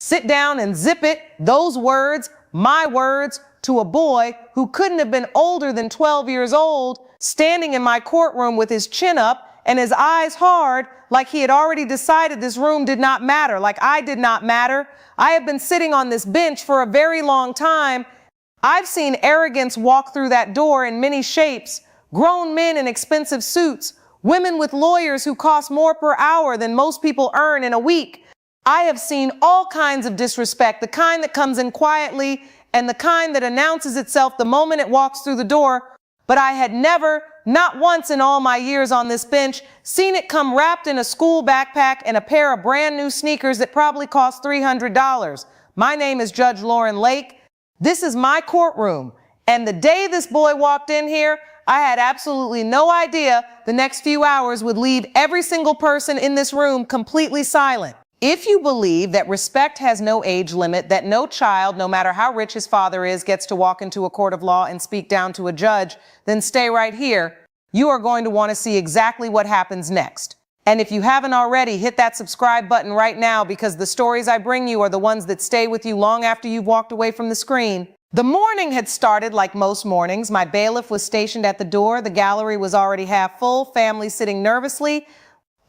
sit down and zip it, those words, my words, to a boy who couldn't have been older than 12 years old, standing in my courtroom with his chin up and his eyes hard, like he had already decided this room did not matter, like I did not matter. I have been sitting on this bench for a very long time. I've seen arrogance walk through that door in many shapes, grown men in expensive suits, women with lawyers who cost more per hour than most people earn in a week. I have seen all kinds of disrespect, the kind that comes in quietly and the kind that announces itself the moment it walks through the door. But I had never, not once in all my years on this bench, seen it come wrapped in a school backpack and a pair of brand new sneakers that probably cost $300. My name is Judge Lauren Lake. This is my courtroom. And the day this boy walked in here, I had absolutely no idea the next few hours would leave every single person in this room completely silent. If you believe that respect has no age limit, that no child, no matter how rich his father is, gets to walk into a court of law and speak down to a judge, then stay right here. You are going to want to see exactly what happens next. And if you haven't already, hit that subscribe button right now, because the stories I bring you are the ones that stay with you long after you've walked away from the screen. The morning had started like most mornings. My bailiff was stationed at the door. The gallery was already half full, families sitting nervously.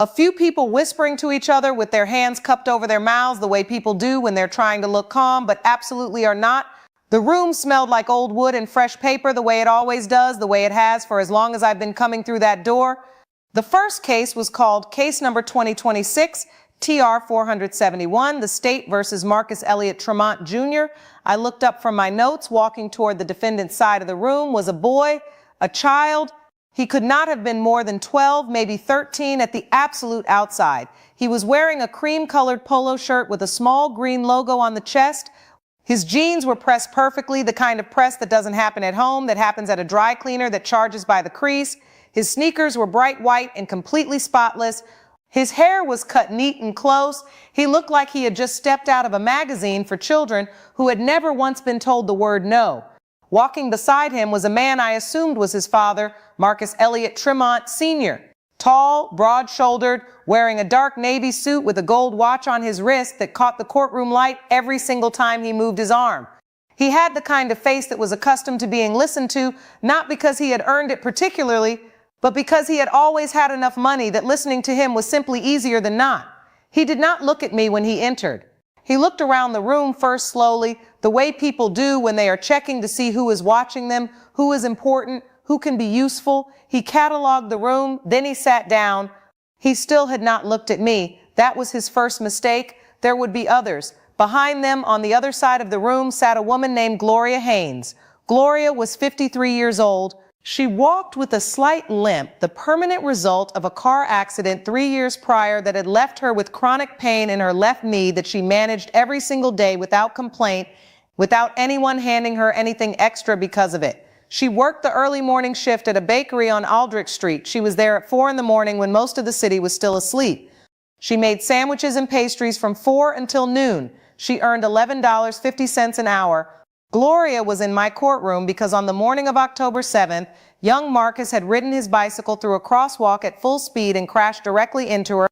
A few people whispering to each other with their hands cupped over their mouths, the way people do when they're trying to look calm, but absolutely are not. The room smelled like old wood and fresh paper, the way it always does, the way it has for as long as I've been coming through that door. The first case was called Case Number 2026, TR 471, the State versus Marcus Elliott Tremont Jr. I looked up from my notes. Walking toward the defendant's side of the room was a boy, a child. He could not have been more than 12, maybe 13 at the absolute outside. He was wearing a cream-colored polo shirt with a small green logo on the chest. His jeans were pressed perfectly, the kind of press that doesn't happen at home, that happens at a dry cleaner that charges by the crease. His sneakers were bright white and completely spotless. His hair was cut neat and close. He looked like he had just stepped out of a magazine for children who had never once been told the word no. Walking beside him was a man I assumed was his father, Marcus Elliott Tremont Sr. Tall, broad-shouldered, wearing a dark navy suit with a gold watch on his wrist that caught the courtroom light every single time he moved his arm. He had the kind of face that was accustomed to being listened to, not because he had earned it particularly, but because he had always had enough money that listening to him was simply easier than not. He did not look at me when he entered. He looked around the room first slowly, the way people do when they are checking to see who is watching them, who is important, who can be useful. He cataloged the room, then he sat down. He still had not looked at me. That was his first mistake. There would be others. Behind them, on the other side of the room, sat a woman named Gloria Haynes. Gloria was 53 years old. She walked with a slight limp, the permanent result of a car accident 3 years prior that had left her with chronic pain in her left knee that she managed every single day without complaint, without anyone handing her anything extra because of it. She worked the early morning shift at a bakery on Aldrich Street. She was there at 4 in the morning when most of the city was still asleep. She made sandwiches and pastries from 4 until noon. She earned $11.50 an hour. Gloria was in my courtroom because on the morning of October 7th, young Marcus had ridden his bicycle through a crosswalk at full speed and crashed directly into her.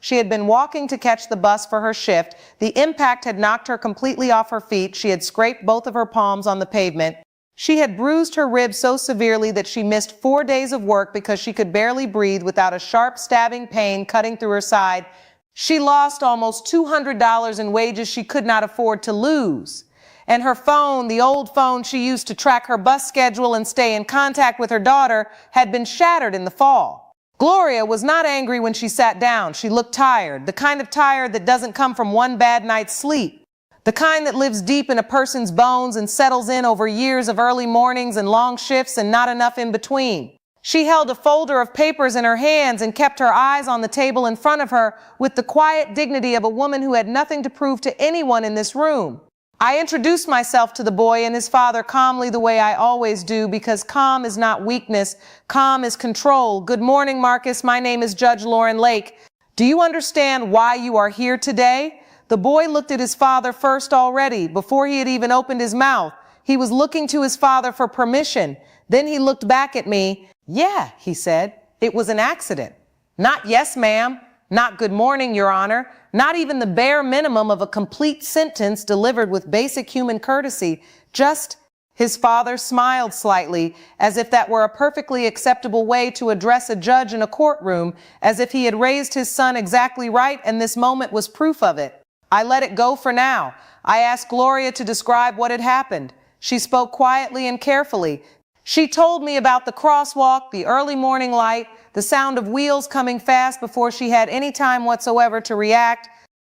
She had been walking to catch the bus for her shift. The impact had knocked her completely off her feet. She had scraped both of her palms on the pavement. She had bruised her ribs so severely that she missed 4 days of work because she could barely breathe without a sharp stabbing pain cutting through her side. She lost almost $200 in wages she could not afford to lose. And her phone, the old phone she used to track her bus schedule and stay in contact with her daughter, had been shattered in the fall. Gloria was not angry when she sat down. She looked tired, the kind of tired that doesn't come from one bad night's sleep, the kind that lives deep in a person's bones and settles in over years of early mornings and long shifts and not enough in between. She held a folder of papers in her hands and kept her eyes on the table in front of her with the quiet dignity of a woman who had nothing to prove to anyone in this room. I introduced myself to the boy and his father calmly, the way I always do, because calm is not weakness. Calm is control. Good morning, Marcus. My name is Judge Lauren Lake. Do you understand why you are here today? The boy looked at his father first already, before he had even opened his mouth. He was looking to his father for permission. Then he looked back at me. Yeah, he said. It was an accident. Not yes, ma'am. Not good morning, Your Honor. Not even the bare minimum of a complete sentence delivered with basic human courtesy. Just, his father smiled slightly, as if that were a perfectly acceptable way to address a judge in a courtroom, as if he had raised his son exactly right and this moment was proof of it. I let it go for now. I asked Gloria to describe what had happened. She spoke quietly and carefully. She told me about the crosswalk, the early morning light, the sound of wheels coming fast before she had any time whatsoever to react.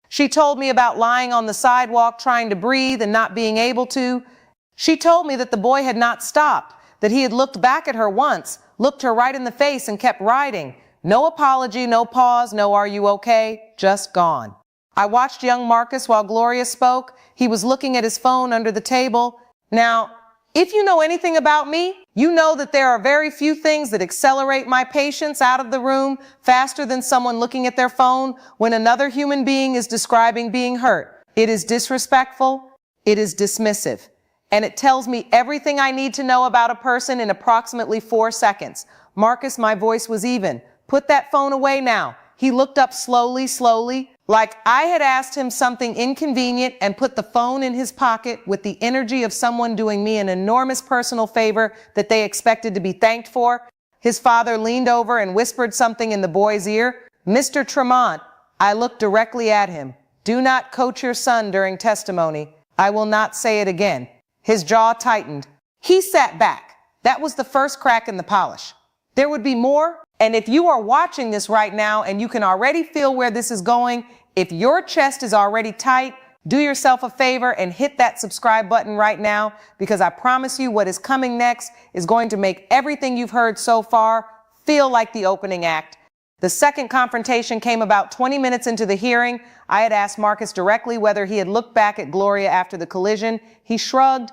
She told me about lying on the sidewalk trying to breathe and not being able to. She told me that the boy had not stopped, that he had looked back at her once, looked her right in the face and kept riding. No apology, no pause, no "are you okay?" Just gone. I watched young Marcus while Gloria spoke. He was looking at his phone under the table. Now, if you know anything about me, you know that there are very few things that accelerate my patience out of the room faster than someone looking at their phone when another human being is describing being hurt. It is disrespectful. It is dismissive. And it tells me everything I need to know about a person in approximately 4 seconds. Marcus, my voice was even. Put that phone away now. He looked up slowly, like I had asked him something inconvenient and put the phone in his pocket with the energy of someone doing me an enormous personal favor that they expected to be thanked for. His father leaned over and whispered something in the boy's ear. "Mr. Tremont," I looked directly at him. "Do not coach your son during testimony. I will not say it again." His jaw tightened. He sat back. That was the first crack in the polish. There would be more. And if you are watching this right now and you can already feel where this is going, if your chest is already tight, do yourself a favor and hit that subscribe button right now, because I promise you what is coming next is going to make everything you've heard so far feel like the opening act. The second confrontation came about 20 minutes into the hearing. I had asked Marcus directly whether he had looked back at Gloria after the collision. He shrugged,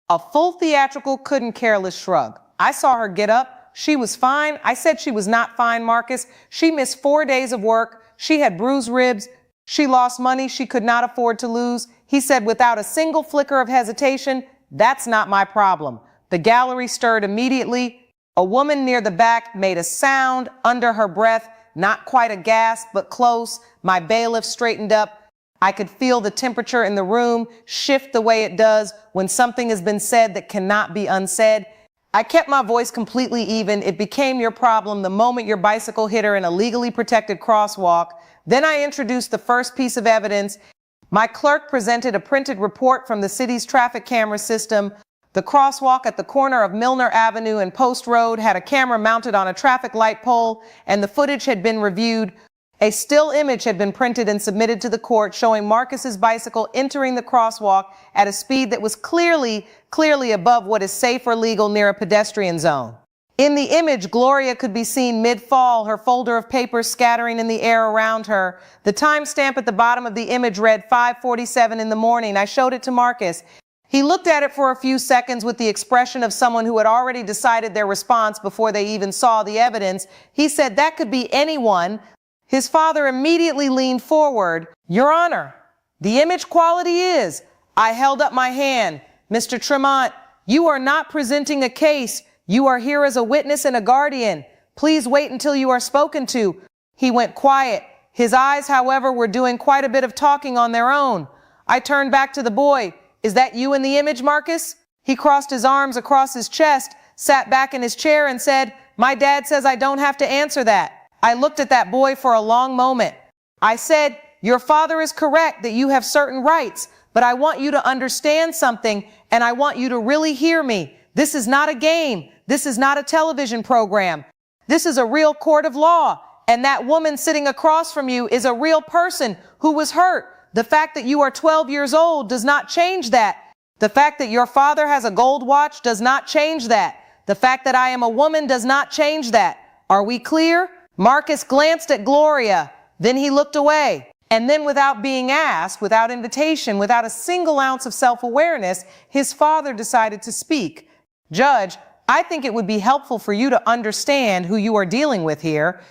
a full theatrical couldn't careless shrug. I saw her get up. She was fine. I said she was not fine, Marcus. She missed 4 days of work. She had bruised ribs. She lost money she could not afford to lose. He said without a single flicker of hesitation, "That's not my problem." The gallery stirred immediately. A woman near the back made a sound under her breath, not quite a gasp, but close. My bailiff straightened up. I could feel the temperature in the room shift the way it does when something has been said that cannot be unsaid. I kept my voice completely even. It became your problem the moment your bicycle hit her in a legally protected crosswalk. Then I introduced the first piece of evidence. My clerk presented a printed report from the city's traffic camera system. The crosswalk at the corner of Milner Avenue and Post Road had a camera mounted on a traffic light pole, and the footage had been reviewed. A still image had been printed and submitted to the court showing Marcus's bicycle entering the crosswalk at a speed that was clearly above what is safe or legal near a pedestrian zone. In the image, Gloria could be seen mid-fall, her folder of papers scattering in the air around her. The timestamp at the bottom of the image read 5:47 in the morning. I showed it to Marcus. He looked at it for a few seconds with the expression of someone who had already decided their response before they even saw the evidence. He said that could be anyone. His father immediately leaned forward. "Your Honor, the image quality is..." I held up my hand. "Mr. Tremont, you are not presenting a case. You are here as a witness and a guardian. Please wait until you are spoken to." He went quiet. His eyes, however, were doing quite a bit of talking on their own. I turned back to the boy. "Is that you in the image, Marcus?" He crossed his arms across his chest, sat back in his chair and said, "My dad says I don't have to answer that." I looked at that boy for a long moment. I said, "Your father is correct that you have certain rights, but I want you to understand something, and I want you to really hear me. This is not a game. This is not a television program. This is a real court of law, and that woman sitting across from you is a real person who was hurt. The fact that you are 12 years old does not change that. The fact that your father has a gold watch does not change that. The fact that I am a woman does not change that. Are we clear?" Marcus glanced at Gloria. Then he looked away. And then, without being asked, without invitation, without a single ounce of self-awareness, his father decided to speak. "Judge, I think it would be helpful for you to understand who you are dealing with here."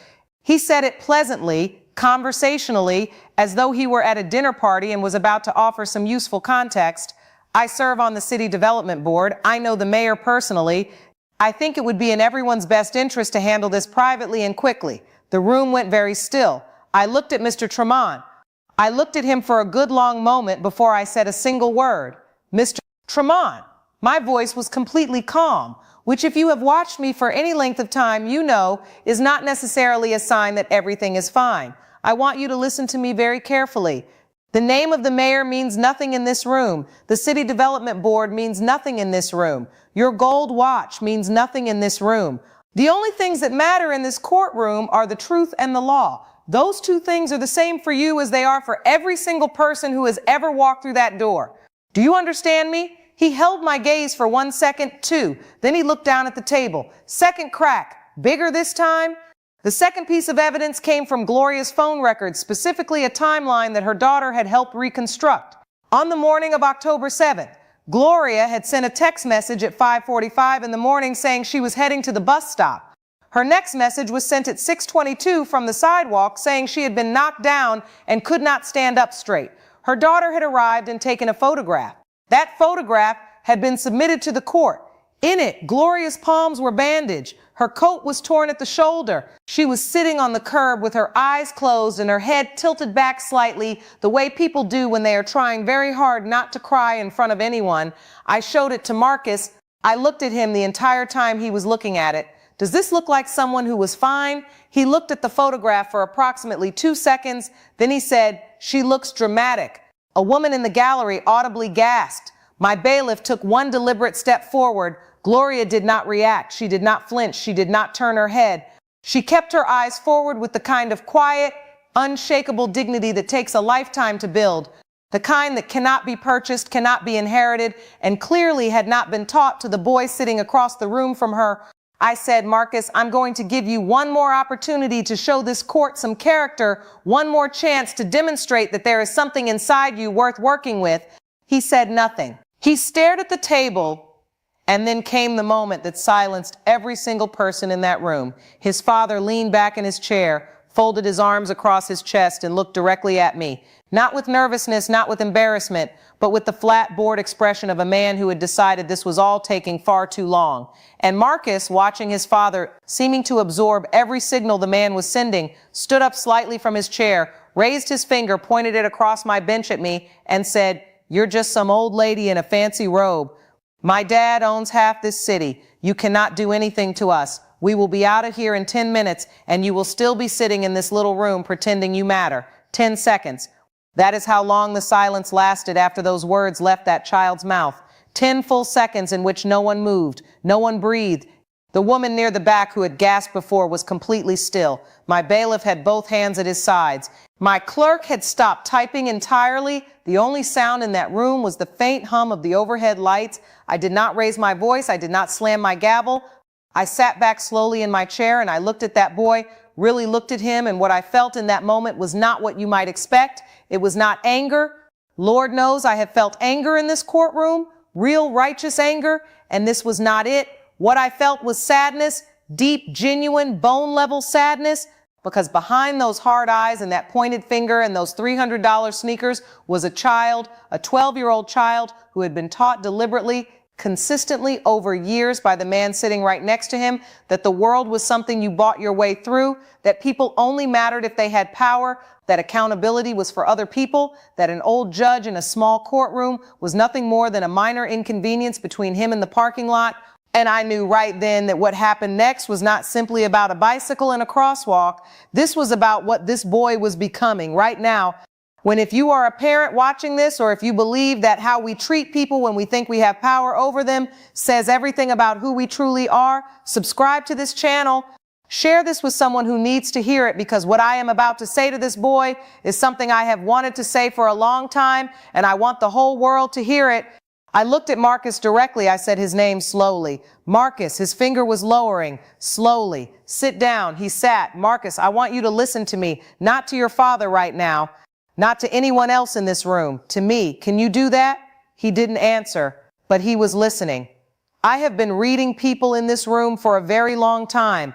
He said it pleasantly, conversationally, as though he were at a dinner party and was about to offer some useful context. "I serve on the City Development Board. I know the mayor personally. I think it would be in everyone's best interest to handle this privately and quickly." The room went very still. I looked at Mr. Tremont. I looked at him for a good long moment before I said a single word. Mr. Tremont. My voice was completely calm, which if you have watched me for any length of time, you know is not necessarily a sign that everything is fine. I want you to listen to me very carefully. The name of the mayor means nothing in this room. The city development board means nothing in this room. Your gold watch means nothing in this room. The only things that matter in this courtroom are the truth and the law. Those two things are the same for you as they are for every single person who has ever walked through that door. Do you understand me? He held my gaze for 1 second, 2. Then he looked down at the table. Second crack. Bigger this time? The second piece of evidence came from Gloria's phone records, specifically a timeline that her daughter had helped reconstruct. On the morning of October 7th, Gloria had sent a text message at 5:45 in the morning saying she was heading to the bus stop. Her next message was sent at 6:22 from the sidewalk saying she had been knocked down and could not stand up straight. Her daughter had arrived and taken a photograph. That photograph had been submitted to the court. In it, Gloria's palms were bandaged. Her coat was torn at the shoulder. She was sitting on the curb with her eyes closed and her head tilted back slightly, the way people do when they are trying very hard not to cry in front of anyone. I showed it to Marcus. I looked at him the entire time he was looking at it. Does this look like someone who was fine? He looked at the photograph for approximately 2 seconds. Then he said, "She looks dramatic." A woman in the gallery audibly gasped. My bailiff took one deliberate step forward. Gloria did not react. She did not flinch. She did not turn her head. She kept her eyes forward with the kind of quiet, unshakable dignity that takes a lifetime to build, the kind that cannot be purchased, cannot be inherited, and clearly had not been taught to the boy sitting across the room from her. I said, "Marcus, I'm going to give you one more opportunity to show this court some character, one more chance to demonstrate that there is something inside you worth working with." He said nothing. He stared at the table, and then came the moment that silenced every single person in that room. His father leaned back in his chair, folded his arms across his chest, and looked directly at me. Not with nervousness, not with embarrassment, but with the flat, bored expression of a man who had decided this was all taking far too long. And Marcus, watching his father, seeming to absorb every signal the man was sending, stood up slightly from his chair, raised his finger, pointed it across my bench at me, and said, "You're just some old lady in a fancy robe. My dad owns half this city. You cannot do anything to us. We will be out of here in 10 minutes, and you will still be sitting in this little room pretending you matter. 10 seconds. That is how long the silence lasted after those words left that child's mouth. 10 full seconds in which no one moved, no one breathed. The woman near the back who had gasped before was completely still. My bailiff had both hands at his sides. My clerk had stopped typing entirely. The only sound in that room was the faint hum of the overhead lights. I did not raise my voice. I did not slam my gavel. I sat back slowly in my chair and I looked at that boy, really looked at him, and what I felt in that moment was not what you might expect. It was not anger. Lord knows I have felt anger in this courtroom, real righteous anger, and this was not it. What I felt was sadness, deep, genuine, bone-level sadness, because behind those hard eyes and that pointed finger and those $300 sneakers was a child, a 12-year-old child who had been taught deliberately, consistently over years by the man sitting right next to him, that the world was something you bought your way through, that people only mattered if they had power, that accountability was for other people, that an old judge in a small courtroom was nothing more than a minor inconvenience between him and the parking lot. And I knew right then that what happened next was not simply about a bicycle and a crosswalk. This was about what this boy was becoming right now. When if you are a parent watching this, or if you believe that how we treat people when we think we have power over them says everything about who we truly are, subscribe to this channel. Share this with someone who needs to hear it, because what I am about to say to this boy is something I have wanted to say for a long time, and I want the whole world to hear it. I looked at Marcus directly. I said his name slowly. Marcus, his finger was lowering. Slowly. Sit down. He sat. Marcus, I want you to listen to me, not to your father right now, not to anyone else in this room, to me. Can you do that? He didn't answer, but he was listening. I have been reading people in this room for a very long time,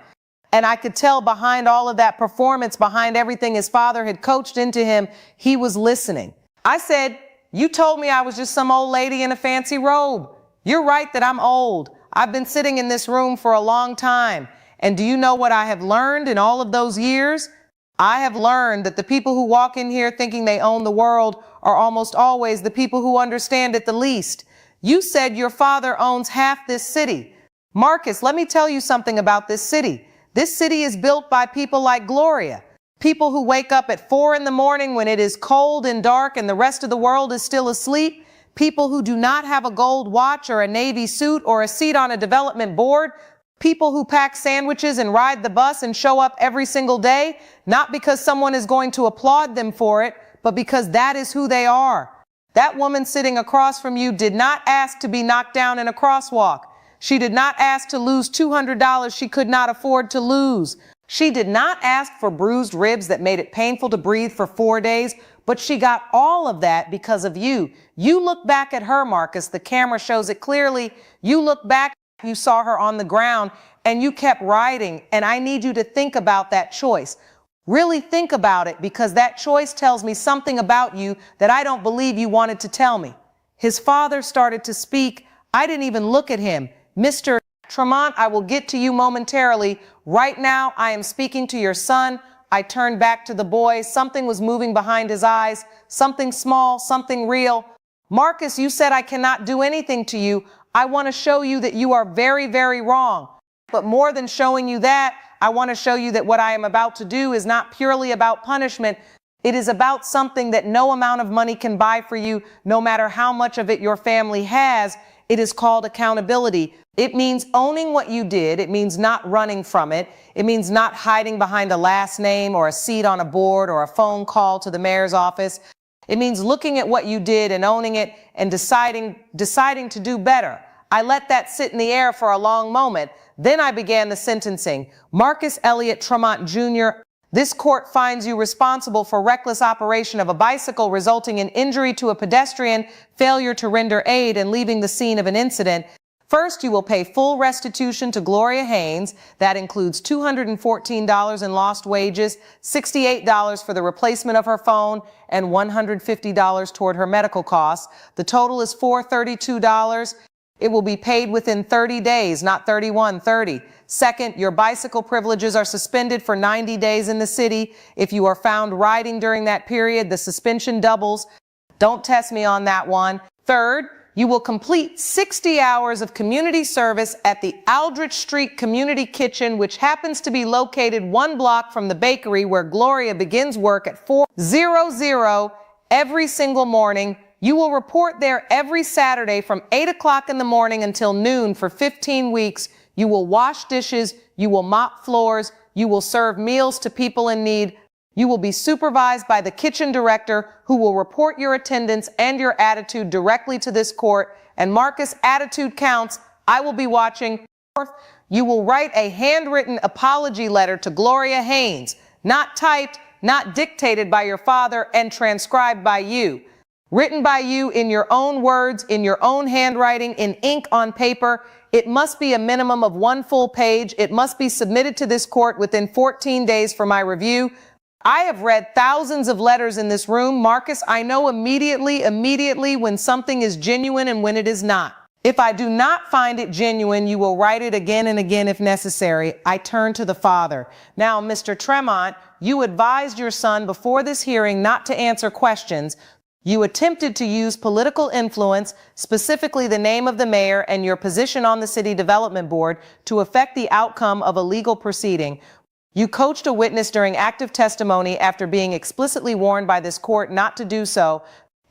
and I could tell behind all of that performance, behind everything his father had coached into him, he was listening. I said, "You told me I was just some old lady in a fancy robe. You're right that I'm old. I've been sitting in this room for a long time. And do you know what I have learned in all of those years? I have learned that the people who walk in here thinking they own the world are almost always the people who understand it the least. You said your father owns half this city. Marcus, let me tell you something about this city. This city is built by people like Gloria. People who wake up at 4 in the morning when it is cold and dark and the rest of the world is still asleep. People who do not have a gold watch or a navy suit or a seat on a development board. People who pack sandwiches and ride the bus and show up every single day, not because someone is going to applaud them for it, but because that is who they are. That woman sitting across from you did not ask to be knocked down in a crosswalk. She did not ask to lose $200 she could not afford to lose. She did not ask for bruised ribs that made it painful to breathe for 4 days, but she got all of that because of you. You look back at her, Marcus. The camera shows it clearly. You look back, you saw her on the ground, and you kept riding. And I need you to think about that choice. Really think about it, because that choice tells me something about you that I don't believe you wanted to tell me. His father started to speak. I didn't even look at him. Mr. Tremont, I will get to you momentarily. Right now, I am speaking to your son. I turned back to the boy. Something was moving behind his eyes. Something small, something real. Marcus, you said I cannot do anything to you. I want to show you that you are very, very wrong. But more than showing you that, I want to show you that what I am about to do is not purely about punishment. It is about something that no amount of money can buy for you, no matter how much of it your family has. It is called accountability. It means owning what you did. It means not running from it. It means not hiding behind a last name or a seat on a board or a phone call to the mayor's office. It means looking at what you did and owning it and deciding to do better. I let that sit in the air for a long moment. Then I began the sentencing. Marcus Elliott Tremont Jr., this court finds you responsible for reckless operation of a bicycle resulting in injury to a pedestrian, failure to render aid, and leaving the scene of an incident. First, you will pay full restitution to Gloria Haynes. That includes $214 in lost wages, $68 for the replacement of her phone, and $150 toward her medical costs. The total is $432. It will be paid within 30 days, not 31, 30. Second, your bicycle privileges are suspended for 90 days in the city. If you are found riding during that period, the suspension doubles. Don't test me on that one. Third, you will complete 60 hours of community service at the Aldrich Street Community Kitchen, which happens to be located 1 block from the bakery where Gloria begins work at 4:00 every single morning. You will report there every Saturday from 8 o'clock in the morning until noon for 15 weeks. You will wash dishes. You will mop floors. You will serve meals to people in need. You will be supervised by the kitchen director, who will report your attendance and your attitude directly to this court. And Marcus, attitude counts. I will be watching. Fourth, you will write a handwritten apology letter to Gloria Haynes, not typed, not dictated by your father, and transcribed by you. Written by you in your own words, in your own handwriting, in ink on paper. It must be a minimum of 1 full page. It must be submitted to this court within 14 days for my review. I have read thousands of letters in this room. Marcus, I know immediately when something is genuine and when it is not. If I do not find it genuine, you will write it again and again if necessary. I turn to the father. Now, Mr. Tremont, you advised your son before this hearing not to answer questions. You attempted to use political influence, specifically the name of the mayor and your position on the city development board, to affect the outcome of a legal proceeding. You coached a witness during active testimony after being explicitly warned by this court not to do so,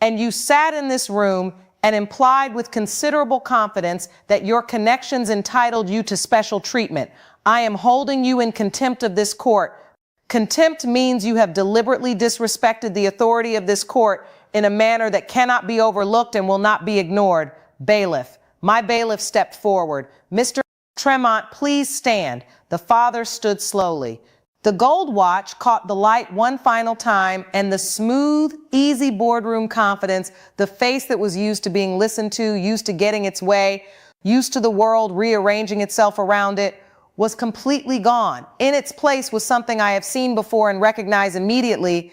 and you sat in this room and implied with considerable confidence that your connections entitled you to special treatment. I am holding you in contempt of this court. Contempt means you have deliberately disrespected the authority of this court in a manner that cannot be overlooked and will not be ignored. Bailiff. My bailiff stepped forward. Mr. Tremont, please stand. The father stood slowly. The gold watch caught the light one final time, and the smooth, easy boardroom confidence, the face that was used to being listened to, used to getting its way, used to the world rearranging itself around it, was completely gone. In its place was something I have seen before and recognize immediately: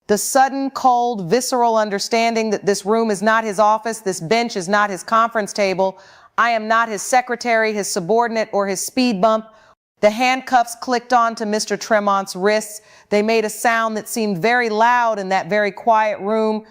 the sudden, cold, visceral understanding that this room is not his office, this bench is not his conference table, I am not his secretary, his subordinate, or his speed bump. The handcuffs clicked onto Mr. Tremont's wrists. They made a sound that seemed very loud in that very quiet room.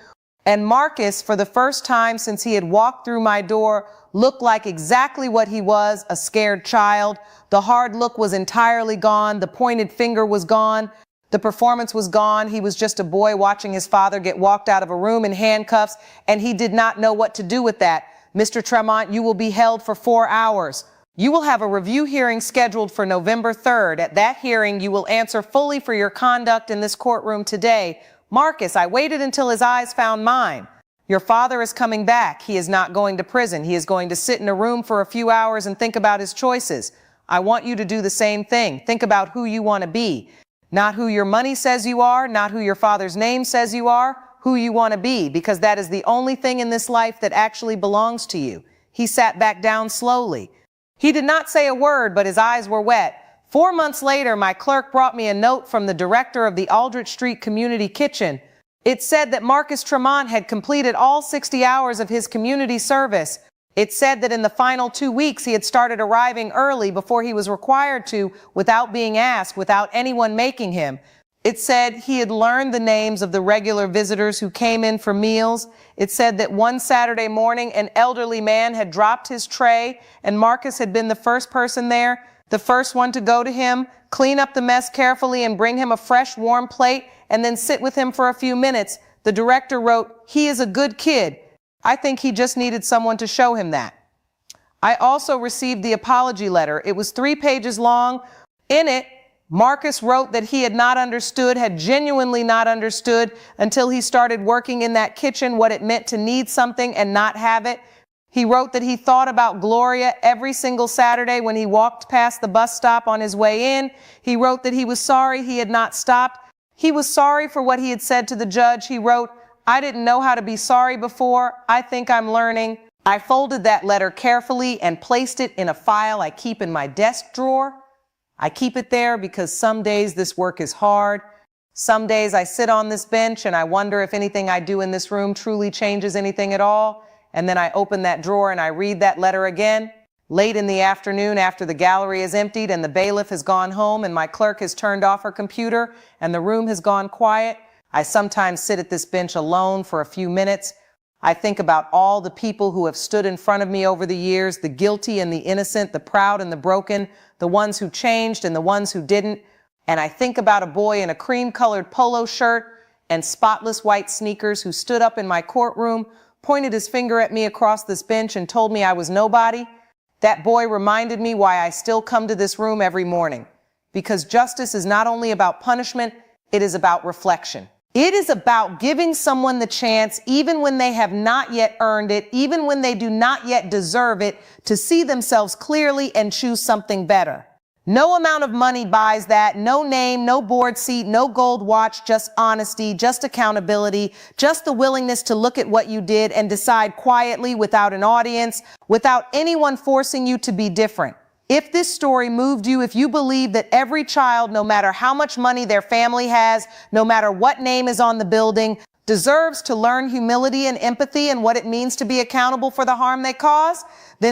And Marcus, for the first time since he had walked through my door, looked like exactly what he was, a scared child. The hard look was entirely gone. The pointed finger was gone. The performance was gone. He was just a boy watching his father get walked out of a room in handcuffs, and he did not know what to do with that. Mr. Tremont, you will be held for 4 hours. You will have a review hearing scheduled for November 3rd. At that hearing, you will answer fully for your conduct in this courtroom today. Marcus, I waited until his eyes found mine. Your father is coming back. He is not going to prison. He is going to sit in a room for a few hours and think about his choices. I want you to do the same thing. Think about who you want to be. Not who your money says you are, not who your father's name says you are, who you want to be, because that is the only thing in this life that actually belongs to you. He sat back down slowly. He did not say a word, but his eyes were wet. 4 months later, my clerk brought me a note from the director of the Aldrich Street Community Kitchen. It said that Marcus Tremont had completed all 60 hours of his community service. It said that in the final 2 weeks, he had started arriving early before he was required to, without being asked, without anyone making him. It said he had learned the names of the regular visitors who came in for meals. It said that one Saturday morning, an elderly man had dropped his tray, and Marcus had been the first person there, the first one to go to him, clean up the mess carefully and bring him a fresh, warm plate, and then sit with him for a few minutes. The director wrote, "He is a good kid." I think he just needed someone to show him that. I also received the apology letter. It was 3 pages long. In it, Marcus wrote that he had not understood, had genuinely not understood until he started working in that kitchen what it meant to need something and not have it. He wrote that he thought about Gloria every single Saturday when he walked past the bus stop on his way in. He wrote that he was sorry he had not stopped. He was sorry for what he had said to the judge. He wrote, "I didn't know how to be sorry before. I think I'm learning." I folded that letter carefully and placed it in a file I keep in my desk drawer. I keep it there because some days this work is hard. Some days I sit on this bench and I wonder if anything I do in this room truly changes anything at all. And then I open that drawer and I read that letter again. Late in the afternoon after the gallery is emptied and the bailiff has gone home and my clerk has turned off her computer and the room has gone quiet, I sometimes sit at this bench alone for a few minutes. I think about all the people who have stood in front of me over the years, the guilty and the innocent, the proud and the broken, the ones who changed and the ones who didn't. And I think about a boy in a cream-colored polo shirt and spotless white sneakers who stood up in my courtroom, pointed his finger at me across this bench and told me I was nobody. That boy reminded me why I still come to this room every morning. Because justice is not only about punishment, it is about reflection. It is about giving someone the chance, even when they have not yet earned it, even when they do not yet deserve it, to see themselves clearly and choose something better. No amount of money buys that. No name, no board seat, no gold watch, just honesty, just accountability, just the willingness to look at what you did and decide quietly without an audience, without anyone forcing you to be different. If this story moved you, if you believe that every child, no matter how much money their family has, no matter what name is on the building, deserves to learn humility and empathy and what it means to be accountable for the harm they cause, then